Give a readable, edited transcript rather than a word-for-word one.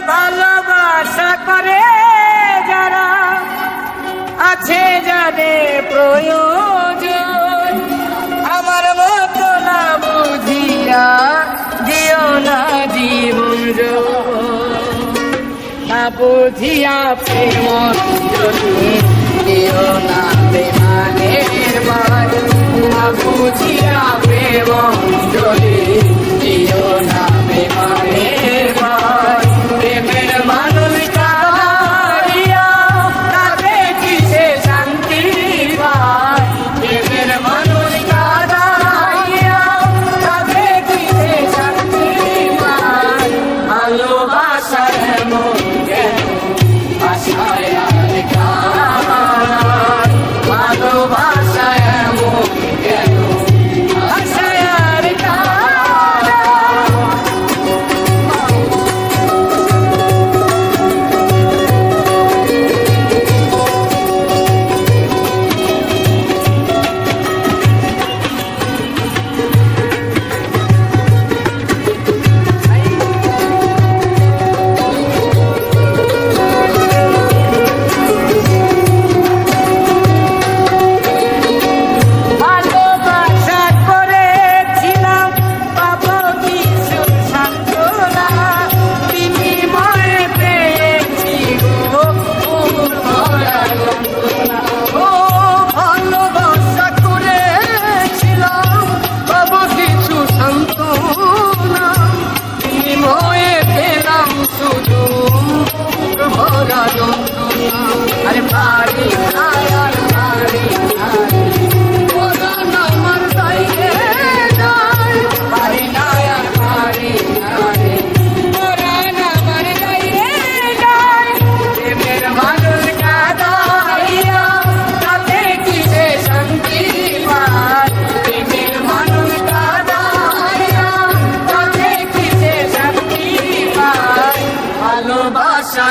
ভালোবাসা করে যারা আছে যাদের প্রয়োজন, আমার মতো না বুঝিয়া দিও না জীবন না বুঝিয়া প্রেম দিও না প্রেমানের মান, না বুঝিয়া প্রেম যদি দিও না প্রেমানের মান। প্রেমের মানুষ কারিয়া তাতে কিসে শান্তি পায়, প্রেমের মানুষ কারিয়া তাতে কিসে শান্তি পায়। ভালোবাসা এমন কেন আশায় আর কার, ভালোবাসা এমন কেন আশায় আর কার। अरे पारी आयार पारी আমার সাইয়ে যায়, পারি নায়ার পারি আমার সাইয়ে যায়। প্রেমের মানুষ কাদাইয়া তাতে কিসে শান্তি পায়, প্রেমের মানুষ কাদাইয়া তাতে কিসে শান্তি পায়। ভালোবাসা